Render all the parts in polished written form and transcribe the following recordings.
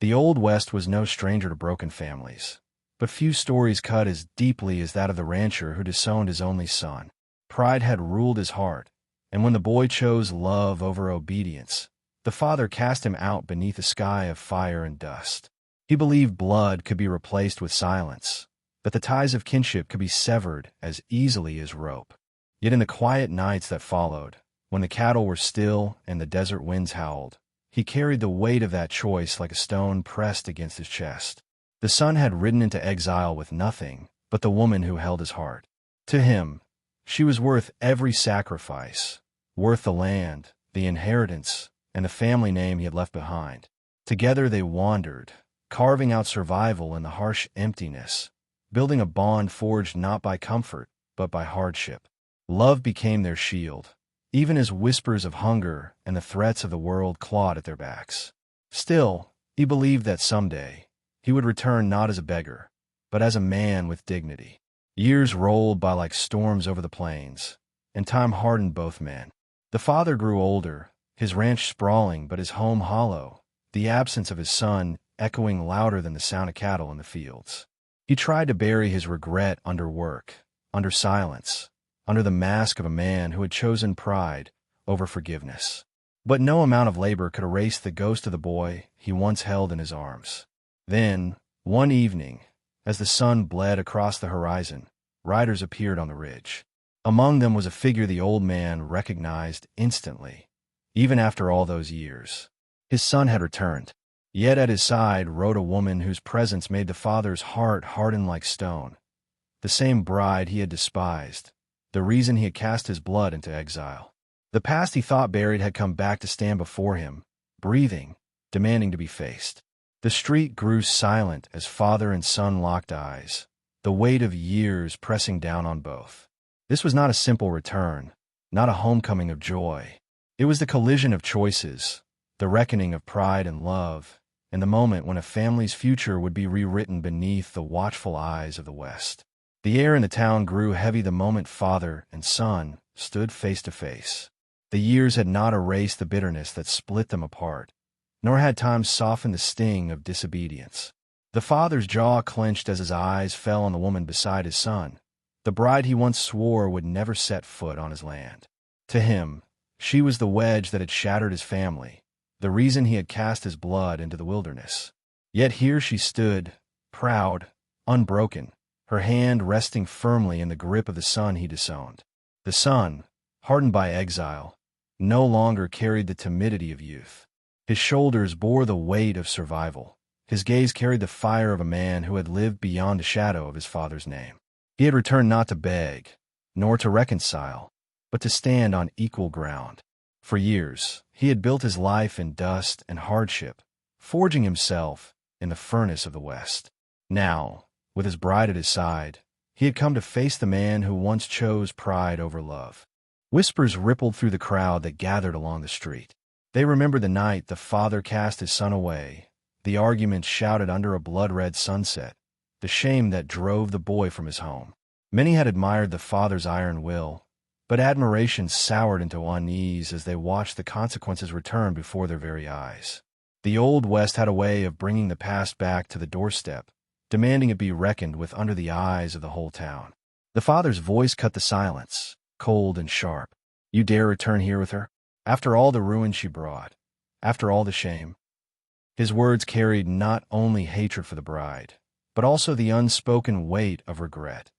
The Old West was no stranger to broken families, but few stories cut as deeply as that of the rancher who disowned his only son. Pride had ruled his heart, and when the boy chose love over obedience, the father cast him out beneath a sky of fire and dust. He believed blood could be replaced with silence, that the ties of kinship could be severed as easily as rope. Yet in the quiet nights that followed, when the cattle were still and the desert winds howled, he carried the weight of that choice like a stone pressed against his chest. The son had ridden into exile with nothing but the woman who held his heart. To him, she was worth every sacrifice, worth the land, the inheritance, and the family name he had left behind. Together they wandered, carving out survival in the harsh emptiness, building a bond forged not by comfort, but by hardship. Love became their shield, even as whispers of hunger and the threats of the world clawed at their backs. Still, he believed that someday he would return not as a beggar, but as a man with dignity. Years rolled by like storms over the plains, and time hardened both men. The father grew older, his ranch sprawling but his home hollow, the absence of his son echoing louder than the sound of cattle in the fields. He tried to bury his regret under work, under silence, under the mask of a man who had chosen pride over forgiveness. But no amount of labor could erase the ghost of the boy he once held in his arms. Then, one evening, as the sun bled across the horizon, riders appeared on the ridge. Among them was a figure the old man recognized instantly, even after all those years. His son had returned. Yet at his side rode a woman whose presence made the father's heart harden like stone. The same bride he had despised, the reason he had cast his blood into exile. The past he thought buried had come back to stand before him, breathing, demanding to be faced. The street grew silent as father and son locked eyes, the weight of years pressing down on both. This was not a simple return, not a homecoming of joy. It was the collision of choices, the reckoning of pride and love, and the moment when a family's future would be rewritten beneath the watchful eyes of the West. The air in the town grew heavy the moment father and son stood face to face. The years had not erased the bitterness that split them apart, nor had time softened the sting of disobedience. The father's jaw clenched as his eyes fell on the woman beside his son, the bride he once swore would never set foot on his land. To him, she was the wedge that had shattered his family, the reason he had cast his blood into the wilderness. Yet here she stood, proud, unbroken, her hand resting firmly in the grip of the son he disowned. The son, hardened by exile, no longer carried the timidity of youth. His shoulders bore the weight of survival. His gaze carried the fire of a man who had lived beyond the shadow of his father's name. He had returned not to beg, nor to reconcile, but to stand on equal ground. For years, he had built his life in dust and hardship, forging himself in the furnace of the West. Now, with his bride at his side, he had come to face the man who once chose pride over love. Whispers rippled through the crowd that gathered along the street. They remembered the night the father cast his son away, the arguments shouted under a blood-red sunset, the shame that drove the boy from his home. Many had admired the father's iron will, but admiration soured into unease as they watched the consequences return before their very eyes. The Old West had a way of bringing the past back to the doorstep, demanding it be reckoned with under the eyes of the whole town. The father's voice cut the silence, cold and sharp. "You dare return here with her? After all the ruin she brought, after all the shame?" His words carried not only hatred for the bride, but also the unspoken weight of regret.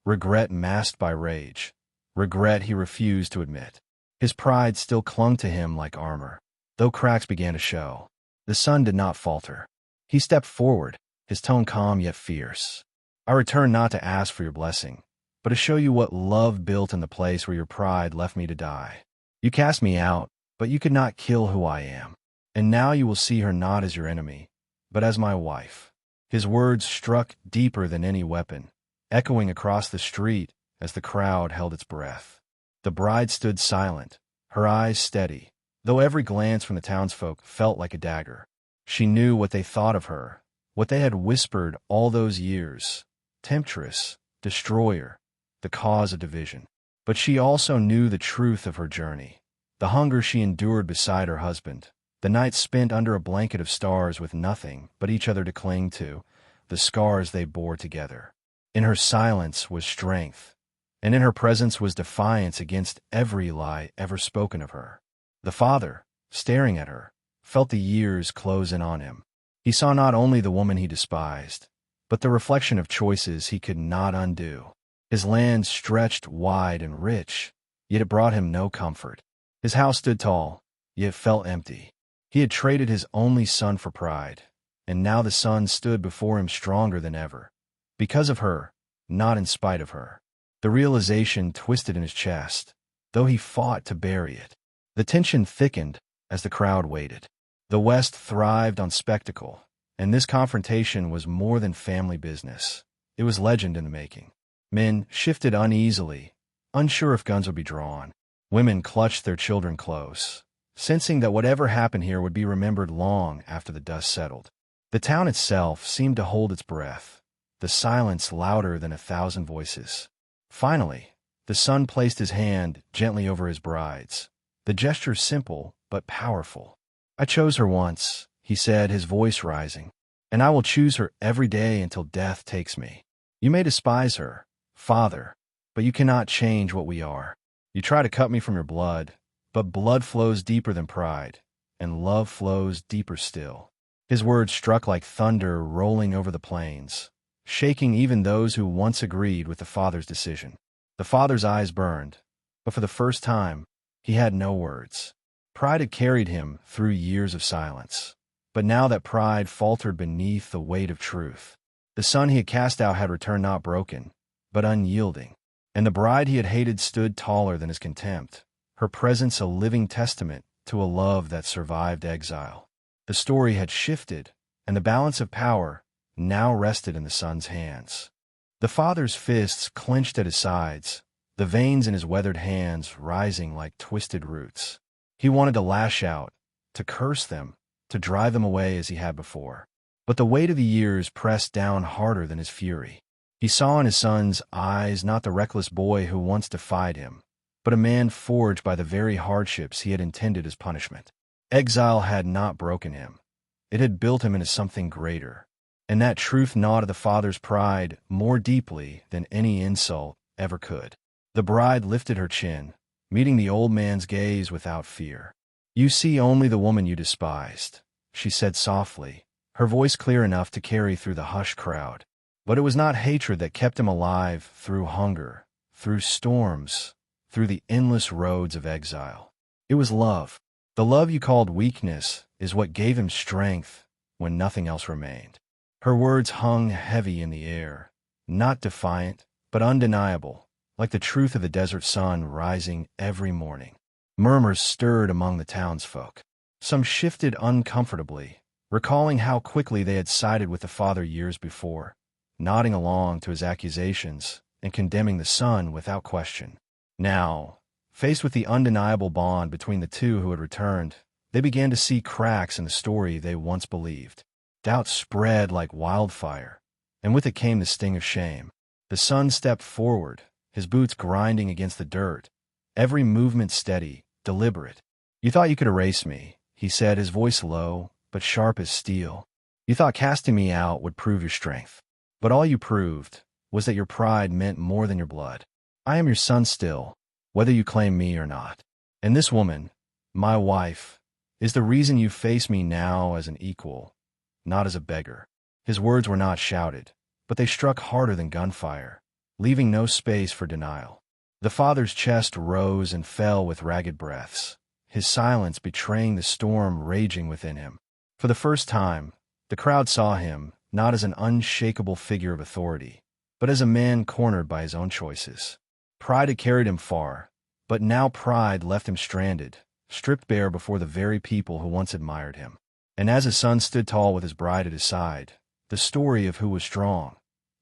Regret masked by rage. Regret he refused to admit. His pride still clung to him like armor, though cracks began to show. The son did not falter. He stepped forward, his tone calm yet fierce. "I return not to ask for your blessing, but to show you what love built in the place where your pride left me to die. You cast me out, but you could not kill who I am. And now you will see her not as your enemy, but as my wife." His words struck deeper than any weapon, echoing across the street as the crowd held its breath. The bride stood silent, her eyes steady, though every glance from the townsfolk felt like a dagger. She knew what they thought of her, what they had whispered all those years: temptress, destroyer, the cause of division. But she also knew the truth of her journey, the hunger she endured beside her husband, The nights spent under a blanket of stars with nothing but each other to cling to, the scars they bore together. In her silence was strength, and in her presence was defiance against every lie ever spoken of her. The father, staring at her, felt the years close in on him. He saw not only the woman he despised, but the reflection of choices he could not undo. His land stretched wide and rich, yet it brought him no comfort. His house stood tall, yet felt empty. He had traded his only son for pride, and now the son stood before him stronger than ever. Because of her, not in spite of her. The realization twisted in his chest, though he fought to bury it. The tension thickened as the crowd waited. The West thrived on spectacle, and this confrontation was more than family business. It was legend in the making. Men shifted uneasily, unsure if guns would be drawn. Women clutched their children close, sensing that whatever happened here would be remembered long after the dust settled. The town itself seemed to hold its breath, the silence louder than 1,000 voices. Finally, the son placed his hand gently over his bride's, the gesture simple but powerful. "I chose her once," he said, his voice rising, "and I will choose her every day until death takes me. You may despise her, Father, but you cannot change what we are. You try to cut me from your blood, but blood flows deeper than pride, and love flows deeper still." His words struck like thunder rolling over the plains, shaking even those who once agreed with the father's decision. The father's eyes burned, but for the first time, he had no words. Pride had carried him through years of silence, but now that pride faltered beneath the weight of truth. The son he had cast out had returned not broken, but unyielding, and the bride he had hated stood taller than his contempt, her presence a living testament to a love that survived exile. The story had shifted, and the balance of power now rested in the son's hands. The father's fists clenched at his sides, the veins in his weathered hands rising like twisted roots. He wanted to lash out, to curse them, to drive them away as he had before. But the weight of the years pressed down harder than his fury. He saw in his son's eyes not the reckless boy who once defied him, but a man forged by the very hardships he had intended as punishment. Exile had not broken him. It had built him into something greater, and that truth gnawed the father's pride more deeply than any insult ever could. The bride lifted her chin, meeting the old man's gaze without fear. "You see only the woman you despised," she said softly, her voice clear enough to carry through the hushed crowd. But it was not hatred that kept him alive through hunger, through storms, through the endless roads of exile. It was love. The love you called weakness is what gave him strength when nothing else remained. Her words hung heavy in the air, not defiant, but undeniable, like the truth of the desert sun rising every morning. Murmurs stirred among the townsfolk. Some shifted uncomfortably, recalling how quickly they had sided with the father years before, nodding along to his accusations and condemning the son without question. Now, faced with the undeniable bond between the two who had returned, they began to see cracks in the story they once believed. Doubt spread like wildfire, and with it came the sting of shame. The son stepped forward, his boots grinding against the dirt, every movement steady, deliberate. "You thought you could erase me," he said, his voice low, but sharp as steel. "You thought casting me out would prove your strength. But all you proved was that your pride meant more than your blood. I am your son still, whether you claim me or not. And this woman, my wife, is the reason you face me now as an equal, not as a beggar." His words were not shouted, but they struck harder than gunfire, leaving no space for denial. The father's chest rose and fell with ragged breaths, his silence betraying the storm raging within him. For the first time, the crowd saw him not as an unshakable figure of authority, but as a man cornered by his own choices. Pride had carried him far, but now pride left him stranded, stripped bare before the very people who once admired him. And as his son stood tall with his bride at his side, the story of who was strong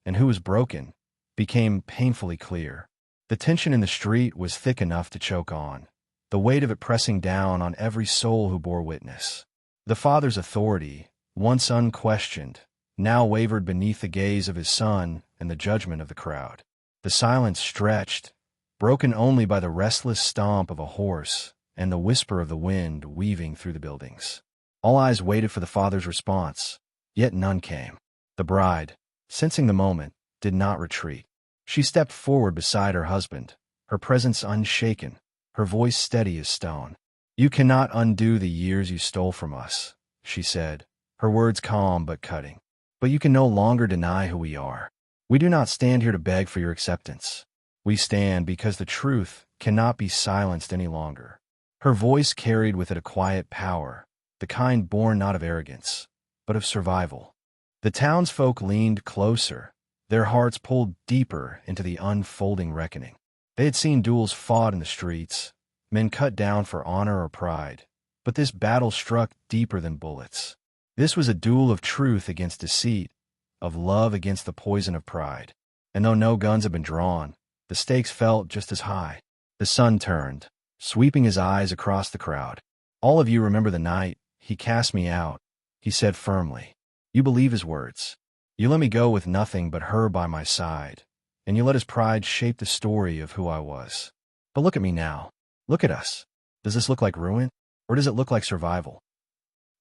and who was broken became painfully clear. The tension in the street was thick enough to choke on, the weight of it pressing down on every soul who bore witness. The father's authority, once unquestioned, now wavered beneath the gaze of his son and the judgment of the crowd. The silence stretched, broken only by the restless stomp of a horse and the whisper of the wind weaving through the buildings. All eyes waited for the father's response, yet none came. The bride, sensing the moment, did not retreat. She stepped forward beside her husband, her presence unshaken, her voice steady as stone. "You cannot undo the years you stole from us," she said, her words calm but cutting. "But you can no longer deny who we are. We do not stand here to beg for your acceptance. We stand because the truth cannot be silenced any longer." Her voice carried with it a quiet power, the kind born not of arrogance, but of survival. The townsfolk leaned closer, their hearts pulled deeper into the unfolding reckoning. They had seen duels fought in the streets, men cut down for honor or pride, but this battle struck deeper than bullets. This was a duel of truth against deceit, of love against the poison of pride. And though no guns had been drawn, the stakes felt just as high. The son turned, sweeping his eyes across the crowd. "All of you remember the night he cast me out," he said firmly. "You believe his words. You let me go with nothing but her by my side, and you let his pride shape the story of who I was. But look at me now. Look at us. Does this look like ruin, or does it look like survival?"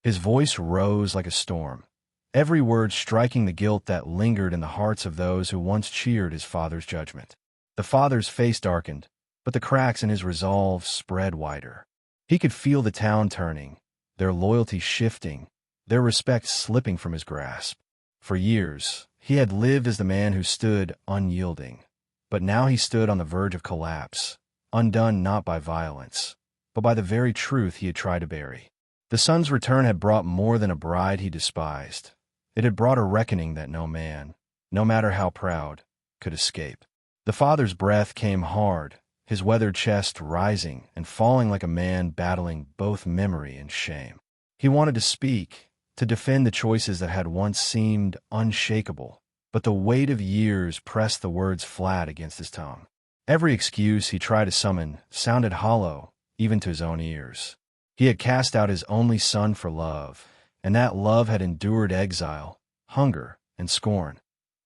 His voice rose like a storm, every word striking the guilt that lingered in the hearts of those who once cheered his father's judgment. The father's face darkened, but the cracks in his resolve spread wider. He could feel the town turning, their loyalty shifting, their respect slipping from his grasp. For years, he had lived as the man who stood unyielding, but now he stood on the verge of collapse, undone not by violence, but by the very truth he had tried to bury. The son's return had brought more than a bride he despised. It had brought a reckoning that no man, no matter how proud, could escape. The father's breath came hard, his weathered chest rising and falling like a man battling both memory and shame. He wanted to speak, to defend the choices that had once seemed unshakable, but the weight of years pressed the words flat against his tongue. Every excuse he tried to summon sounded hollow, even to his own ears. He had cast out his only son for love, and that love had endured exile, hunger, and scorn,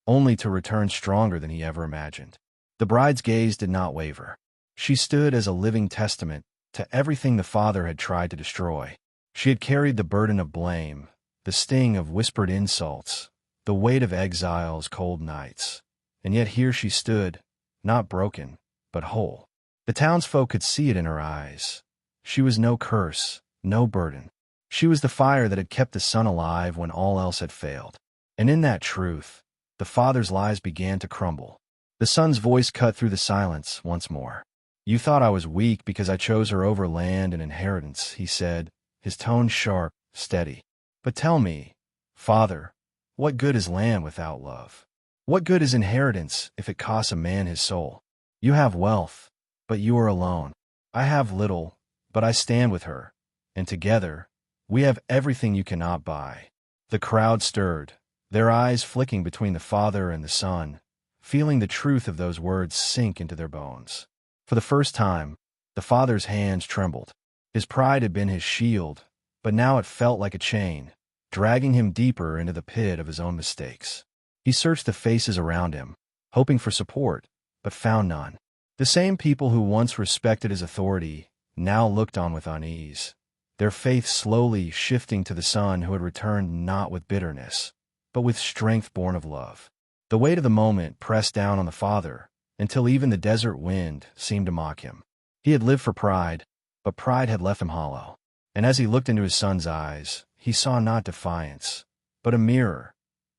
only to return stronger than he ever imagined. The bride's gaze did not waver. She stood as a living testament to everything the father had tried to destroy. She had carried the burden of blame, the sting of whispered insults, the weight of exile's cold nights. And yet here she stood, not broken, but whole. The townsfolk could see it in her eyes. She was no curse, no burden. She was the fire that had kept the son alive when all else had failed. And in that truth, the father's lies began to crumble. The son's voice cut through the silence once more. "You thought I was weak because I chose her over land and inheritance," he said, his tone sharp, steady. "But tell me, Father, what good is land without love? What good is inheritance if it costs a man his soul? You have wealth, but you are alone. I have little, but I stand with her, and together, we have everything you cannot buy." The crowd stirred, their eyes flicking between the father and the son, feeling the truth of those words sink into their bones. For the first time, the father's hands trembled. His pride had been his shield, but now it felt like a chain, dragging him deeper into the pit of his own mistakes. He searched the faces around him, hoping for support, but found none. The same people who once respected his authority now looked on with unease, their faith slowly shifting to the son who had returned not with bitterness, but with strength born of love. The weight of the moment pressed down on the father, until even the desert wind seemed to mock him. He had lived for pride, but pride had left him hollow. And as he looked into his son's eyes, he saw not defiance, but a mirror,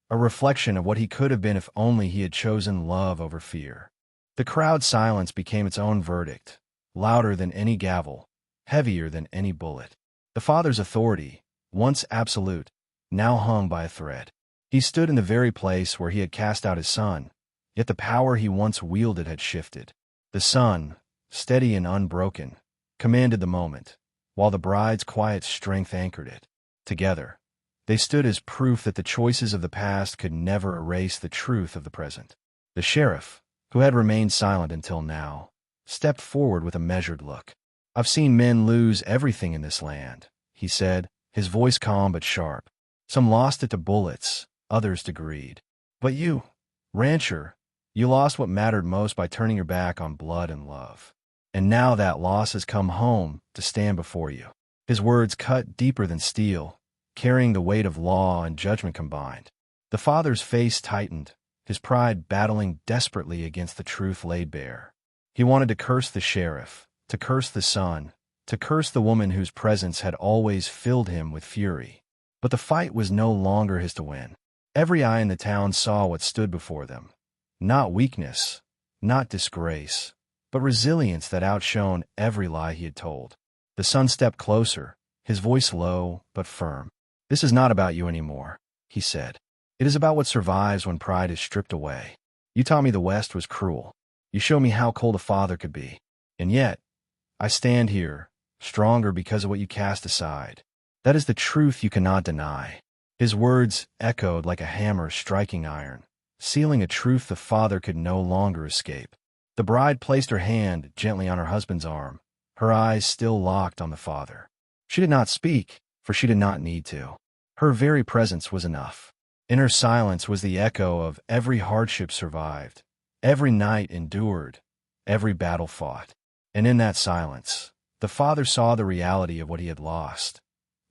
a reflection of what he could have been if only he had chosen love over fear. The crowd's silence became its own verdict, louder than any gavel, heavier than any bullet. The father's authority, once absolute, now hung by a thread. He stood in the very place where he had cast out his son, yet the power he once wielded had shifted. The son, steady and unbroken, commanded the moment, while the bride's quiet strength anchored it. Together, they stood as proof that the choices of the past could never erase the truth of the present. The sheriff, who had remained silent until now, stepped forward with a measured look. "I've seen men lose everything in this land," he said, his voice calm but sharp. "Some lost it to bullets, others to greed. But you, rancher, you lost what mattered most by turning your back on blood and love. And now that loss has come home to stand before you." His words cut deeper than steel, carrying the weight of law and judgment combined. The father's face tightened, his pride battling desperately against the truth laid bare. He wanted to curse the sheriff, to curse the son, to curse the woman whose presence had always filled him with fury. But the fight was no longer his to win. Every eye in the town saw what stood before them. Not weakness, not disgrace, but resilience that outshone every lie he had told. The son stepped closer, his voice low but firm. "This is not about you anymore," he said. "It is about what survives when pride is stripped away. You taught me the West was cruel. You showed me how cold a father could be. And yet, I stand here, stronger because of what you cast aside. That is the truth you cannot deny." His words echoed like a hammer striking iron, sealing a truth the father could no longer escape. The bride placed her hand gently on her husband's arm, her eyes still locked on the father. She did not speak, for she did not need to. Her very presence was enough. In her silence was the echo of every hardship survived, every night endured, every battle fought. And in that silence, the father saw the reality of what he had lost.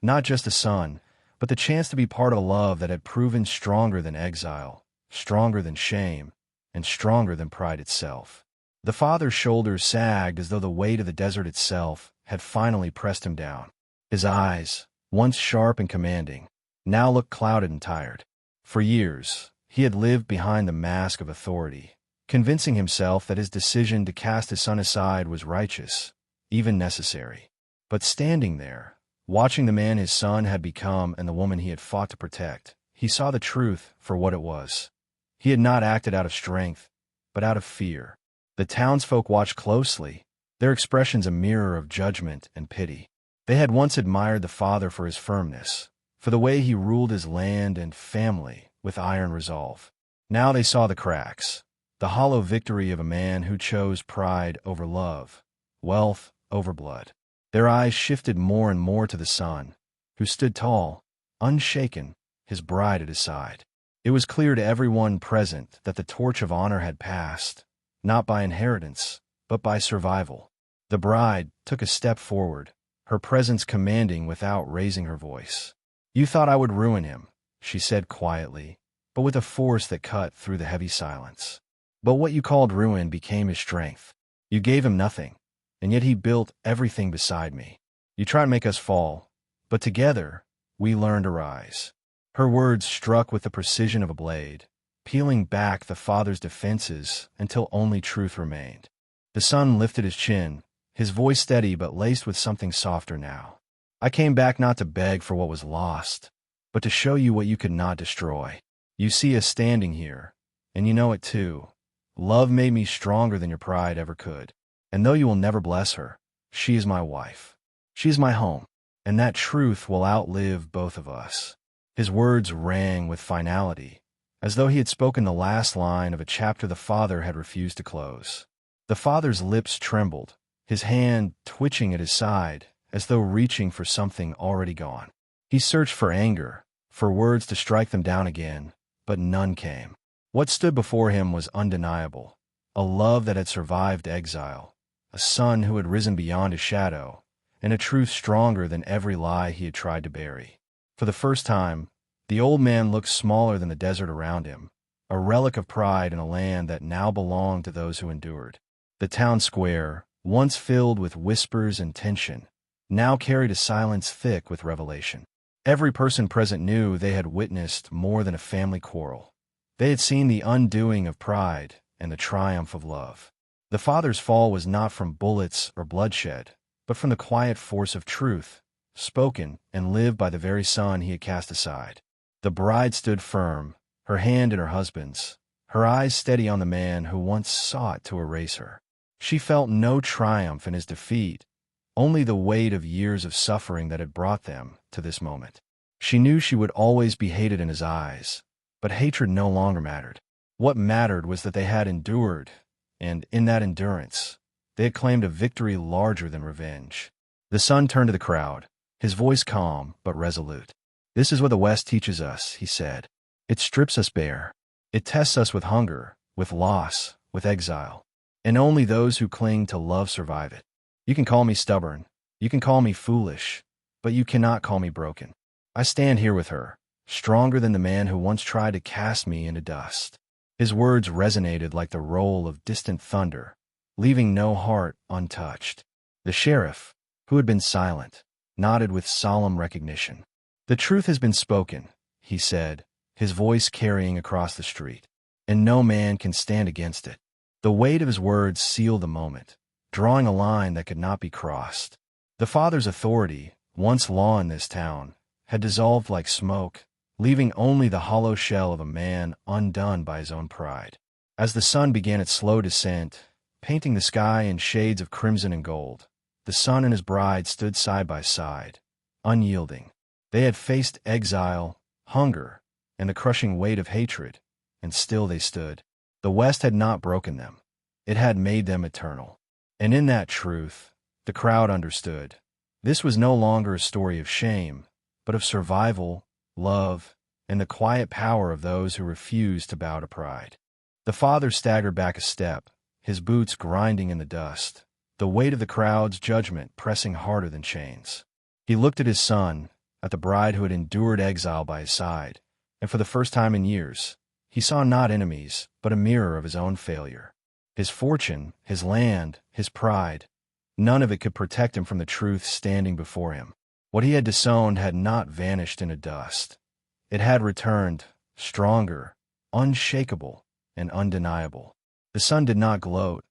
Not just a son, but the chance to be part of a love that had proven stronger than exile, stronger than shame, and stronger than pride itself. The father's shoulders sagged as though the weight of the desert itself had finally pressed him down. His eyes, once sharp and commanding, now looked clouded and tired. For years, he had lived behind the mask of authority, convincing himself that his decision to cast his son aside was righteous, even necessary. But standing there, watching the man his son had become and the woman he had fought to protect, he saw the truth for what it was. He had not acted out of strength, but out of fear. The townsfolk watched closely, their expressions a mirror of judgment and pity. They had once admired the father for his firmness, for the way he ruled his land and family with iron resolve. Now they saw the cracks, the hollow victory of a man who chose pride over love, wealth over blood. Their eyes shifted more and more to the son, who stood tall, unshaken, his bride at his side. It was clear to everyone present that the torch of honor had passed, not by inheritance, but by survival. The bride took a step forward, her presence commanding without raising her voice. "You thought I would ruin him," she said quietly, but with a force that cut through the heavy silence. "But what you called ruin became his strength. You gave him nothing, and yet he built everything beside me. You tried to make us fall, but together we learned to rise." Her words struck with the precision of a blade, peeling back the father's defenses until only truth remained. The son lifted his chin, his voice steady but laced with something softer now. "I came back not to beg for what was lost, but to show you what you could not destroy. You see us standing here, and you know it too. Love made me stronger than your pride ever could. And though you will never bless her, she is my wife. She is my home, and that truth will outlive both of us." His words rang with finality, as though he had spoken the last line of a chapter the father had refused to close. The father's lips trembled, his hand twitching at his side, as though reaching for something already gone. He searched for anger, for words to strike them down again, but none came. What stood before him was undeniable, a love that had survived exile, a son who had risen beyond his shadow, and a truth stronger than every lie he had tried to bury. For the first time, the old man looked smaller than the desert around him, a relic of pride in a land that now belonged to those who endured. The town square, once filled with whispers and tension, now carried a silence thick with revelation. Every person present knew they had witnessed more than a family quarrel. They had seen the undoing of pride and the triumph of love. The father's fall was not from bullets or bloodshed, but from the quiet force of truth, spoken and lived by the very son he had cast aside. The bride stood firm, her hand in her husband's, her eyes steady on the man who once sought to erase her. She felt no triumph in his defeat, only the weight of years of suffering that had brought them to this moment. She knew she would always be hated in his eyes, but hatred no longer mattered. What mattered was that they had endured, and in that endurance, they had claimed a victory larger than revenge. The son turned to the crowd, his voice calm but resolute. "This is what the West teaches us," he said. "It strips us bare. It tests us with hunger, with loss, with exile. And only those who cling to love survive it. You can call me stubborn, you can call me foolish, but you cannot call me broken. I stand here with her, stronger than the man who once tried to cast me into dust." His words resonated like the roll of distant thunder, leaving no heart untouched. The sheriff, who had been silent, nodded with solemn recognition. "The truth has been spoken," he said, his voice carrying across the street, "and no man can stand against it." The weight of his words sealed the moment, drawing a line that could not be crossed. The father's authority, once law in this town, had dissolved like smoke, leaving only the hollow shell of a man undone by his own pride. As the sun began its slow descent, painting the sky in shades of crimson and gold, the son and his bride stood side by side, unyielding. They had faced exile, hunger, and the crushing weight of hatred, and still they stood. The West had not broken them. It had made them eternal. And in that truth, the crowd understood. This was no longer a story of shame, but of survival, love, and the quiet power of those who refused to bow to pride. The father staggered back a step, his boots grinding in the dust, the weight of the crowd's judgment pressing harder than chains. He looked at his son, at the bride who had endured exile by his side, and for the first time in years, he saw not enemies, but a mirror of his own failure. His fortune, his land, his pride, none of it could protect him from the truth standing before him. What he had disowned had not vanished into dust. It had returned, stronger, unshakable, and undeniable. The son did not gloat,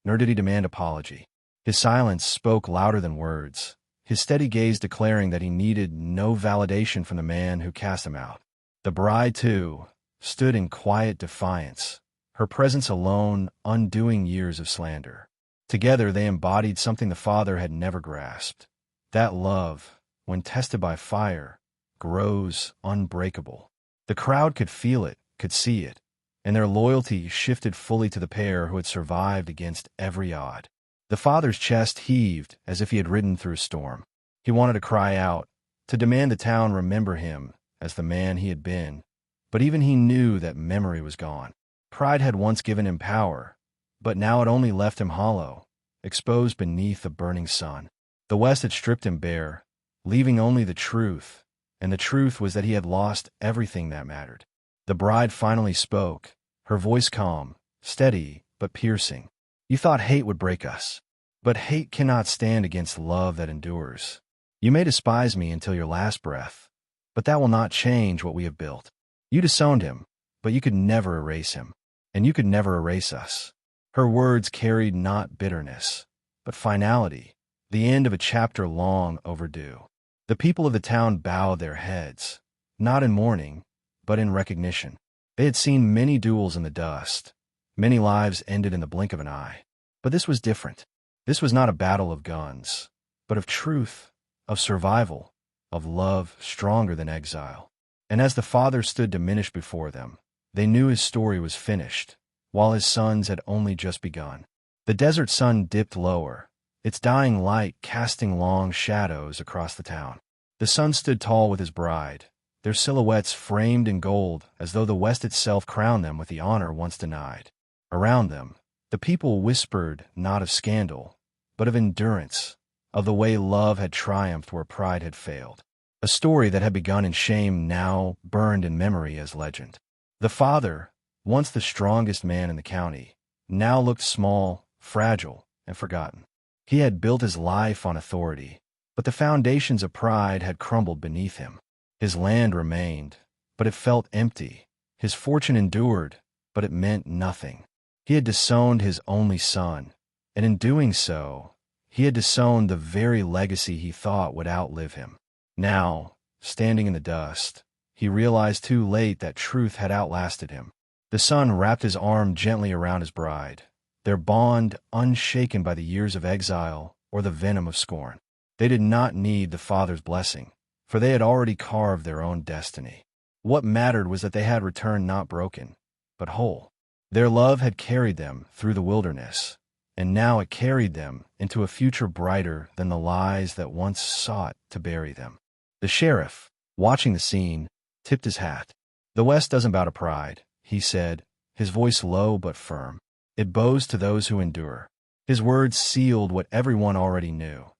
nor did he demand apology. His silence spoke louder than words, his steady gaze declaring that he needed no validation from the man who cast him out. The bride, too, stood in quiet defiance, her presence alone undoing years of slander. Together they embodied something the father had never grasped. That love, when tested by fire, grows unbreakable. The crowd could feel it, could see it, and their loyalty shifted fully to the pair who had survived against every odd. The father's chest heaved as if he had ridden through a storm. He wanted to cry out, to demand the town remember him as the man he had been, but even he knew that memory was gone. Pride had once given him power, but now it only left him hollow, exposed beneath the burning sun. The West had stripped him bare, leaving only the truth, and the truth was that he had lost everything that mattered. The bride finally spoke, her voice calm, steady, but piercing. "You thought hate would break us, but hate cannot stand against love that endures. You may despise me until your last breath, but that will not change what we have built. You disowned him, but you could never erase him, and you could never erase us." Her words carried not bitterness, but finality, the end of a chapter long overdue. The people of the town bowed their heads, not in mourning, but in recognition. They had seen many duels in the dust, many lives ended in the blink of an eye. But this was different. This was not a battle of guns, but of truth, of survival, of love stronger than exile. And as the father stood diminished before them, they knew his story was finished, while his son's had only just begun. The desert sun dipped lower, its dying light casting long shadows across the town. The son stood tall with his bride, their silhouettes framed in gold as though the West itself crowned them with the honor once denied. Around them, the people whispered not of scandal, but of endurance, of the way love had triumphed where pride had failed. A story that had begun in shame now burned in memory as legend. The father, once the strongest man in the county, now looked small, fragile, and forgotten. He had built his life on authority, but the foundations of pride had crumbled beneath him. His land remained, but it felt empty. His fortune endured, but it meant nothing. He had disowned his only son, and in doing so, he had disowned the very legacy he thought would outlive him. Now, standing in the dust, he realized too late that truth had outlasted him. The son wrapped his arm gently around his bride, their bond unshaken by the years of exile or the venom of scorn. They did not need the father's blessing, for they had already carved their own destiny. What mattered was that they had returned not broken, but whole. Their love had carried them through the wilderness, and now it carried them into a future brighter than the lies that once sought to bury them. The sheriff, watching the scene, tipped his hat. "The West doesn't bow to pride," he said, his voice low but firm. "It bows to those who endure." His words sealed what everyone already knew.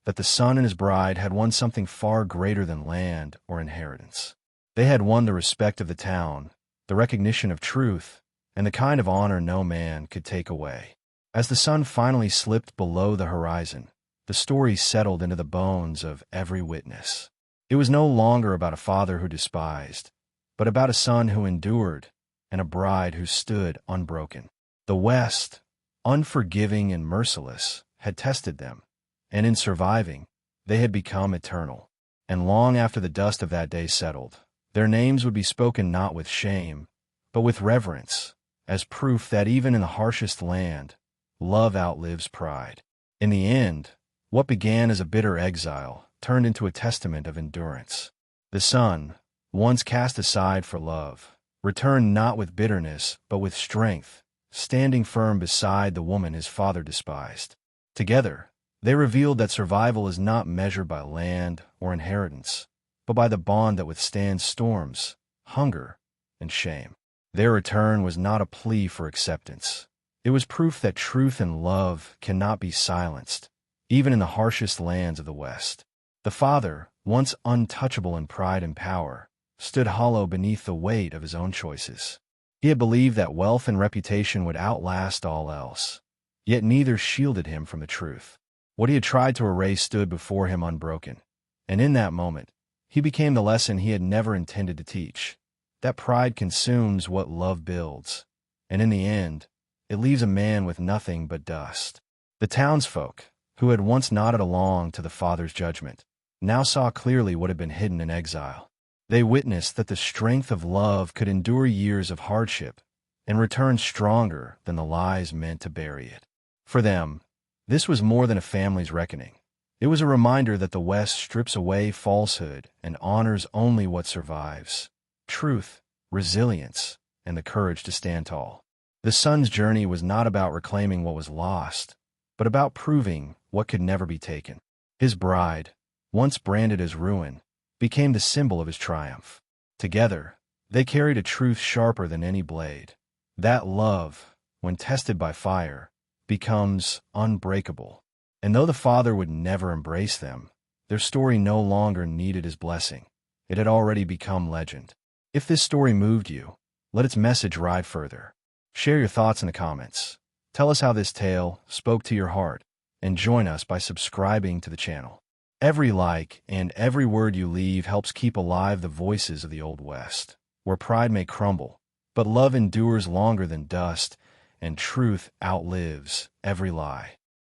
that the son and his bride had won something far greater than land or inheritance. They had won the respect of the town, the recognition of truth, and the kind of honor no man could take away. As the sun finally slipped below the horizon, the story settled into the bones of every witness. It was no longer about a father who despised, but about a son who endured and a bride who stood unbroken. The West, unforgiving and merciless, had tested them, and in surviving, they had become eternal. And long after the dust of that day settled, their names would be spoken not with shame, but with reverence, as proof that even in the harshest land, love outlives pride. In the end, what began as a bitter exile turned into a testament of endurance. The son, once cast aside for love, returned not with bitterness but with strength, standing firm beside the woman his father despised. Together, they revealed that survival is not measured by land or inheritance, but by the bond that withstands storms, hunger, and shame. Their return was not a plea for acceptance. It was proof that truth and love cannot be silenced, even in the harshest lands of the West. The father, once untouchable in pride and power, stood hollow beneath the weight of his own choices. He had believed that wealth and reputation would outlast all else, yet neither shielded him from the truth. What he had tried to erase stood before him unbroken, and in that moment, he became the lesson he had never intended to teach, that pride consumes what love builds, and in the end, it leaves a man with nothing but dust. The townsfolk, who had once nodded along to the father's judgment, now saw clearly what had been hidden in exile. They witnessed that the strength of love could endure years of hardship and return stronger than the lies meant to bury it. For them, this was more than a family's reckoning. It was a reminder that the West strips away falsehood and honors only what survives: truth, resilience, and the courage to stand tall. The son's journey was not about reclaiming what was lost, but about proving what could never be taken. His bride, once branded as ruin, became the symbol of his triumph. Together, they carried a truth sharper than any blade: that love, when tested by fire, becomes unbreakable. And though the father would never embrace them, their story no longer needed his blessing. It had already become legend. If this story moved you, let its message ride further. Share your thoughts in the comments. Tell us how this tale spoke to your heart, and join us by subscribing to the channel. Every like and every word you leave helps keep alive the voices of the Old West, where pride may crumble, but love endures longer than dust, and truth outlives every lie.